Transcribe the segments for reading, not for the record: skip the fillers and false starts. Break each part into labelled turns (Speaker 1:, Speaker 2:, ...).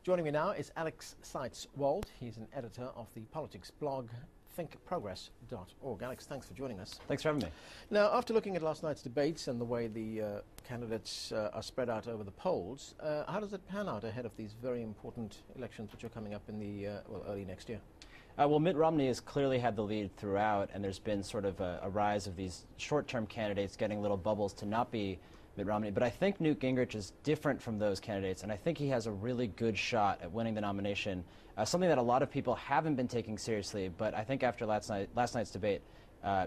Speaker 1: Joining me now is Alex Seitz-Wald. He's an editor of the politics blog thinkprogress.org. Alex, thanks for joining us.
Speaker 2: Thanks for having me.
Speaker 1: Now, after looking at last night's debates and the way the candidates are spread out over the polls, how does it pan out ahead of these very important elections which are coming up in the early next year?
Speaker 2: Well, Mitt Romney has clearly had the lead throughout, and there's been sort of a rise of these short-term candidates getting little bubbles to not be Mitt Romney. But I think Newt Gingrich is different from those candidates, and I think he has a really good shot at winning the nomination, something that a lot of people haven't been taking seriously. But I think after last night's debate,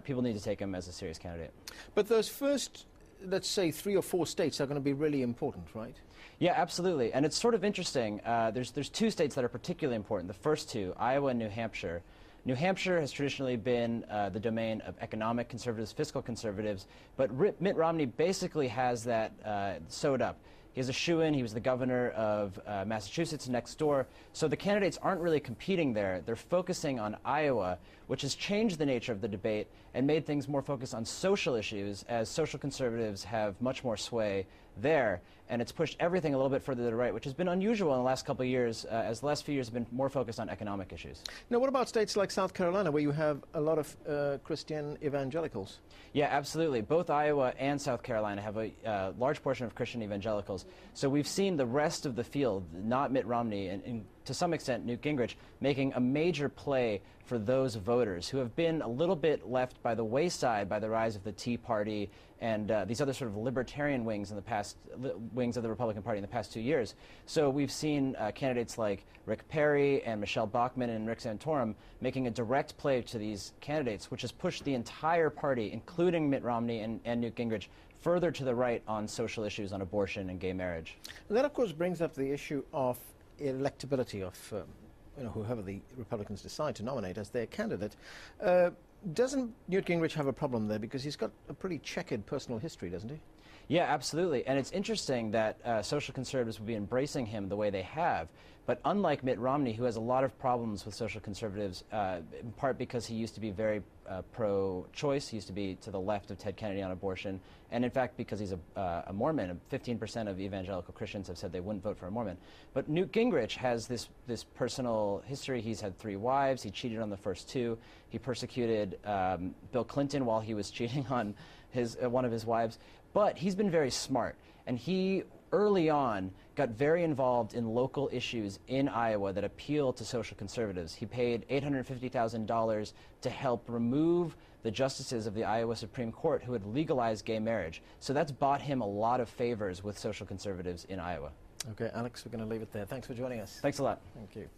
Speaker 2: people need to take him as a serious candidate.
Speaker 1: But those first, let's say, 3 or 4 states are going to be really important, right?
Speaker 2: Yeah, absolutely. And it's sort of interesting. There's 2 states that are particularly important. The first 2, Iowa and New Hampshire. New Hampshire has traditionally been the domain of economic conservatives, fiscal conservatives, but Mitt Romney basically has that sewed up. He has a shoo-in. He was the governor of Massachusetts next door. So the candidates aren't really competing there. They're focusing on Iowa, which has changed the nature of the debate and made things more focused on social issues, as social conservatives have much more sway there. And it's pushed everything a little bit further to the right, which has been unusual in the last couple of years, as the last few years have been more focused on economic issues.
Speaker 1: Now, what about states like South Carolina, where you have a lot of Christian evangelicals?
Speaker 2: Yeah, absolutely. Both Iowa and South Carolina have a large portion of Christian evangelicals. So we've seen the rest of the field, not Mitt Romney, and to some extent Newt Gingrich, making a major play for those voters who have been a little bit left by the wayside by the rise of the Tea Party and these other sort of libertarian wings in the past, wings of the Republican Party in the past 2 years. So we've seen candidates like Rick Perry and Michelle Bachmann and Rick Santorum making a direct play to these candidates, which has pushed the entire party, including Mitt Romney and Newt Gingrich, further to the right on social issues, on abortion and gay marriage.
Speaker 1: And that, of course, brings up the issue of electability of whoever the Republicans decide to nominate as their candidate. Doesn't Newt Gingrich have a problem there, because he's got a pretty checkered personal history, doesn't he?
Speaker 2: Yeah, absolutely. And it's interesting that social conservatives will be embracing him the way they have. But unlike Mitt Romney, who has a lot of problems with social conservatives, in part because he used to be very pro-choice, he used to be to the left of Ted Kennedy on abortion, and in fact because he's a Mormon, 15% of evangelical Christians have said they wouldn't vote for a Mormon. But Newt Gingrich has this personal history. He's had 3 wives. He cheated on the first 2. He persecuted Bill Clinton while he was cheating on one of his wives. But he's been very smart, and he early on got very involved in local issues in Iowa that appeal to social conservatives. He paid $850,000 to help remove the justices of the Iowa Supreme Court who had legalized gay marriage. So that's bought him a lot of favors with social conservatives in Iowa.
Speaker 1: Okay, Alex, we're going to leave it there. Thanks for joining us.
Speaker 2: Thanks a lot.
Speaker 1: Thank you.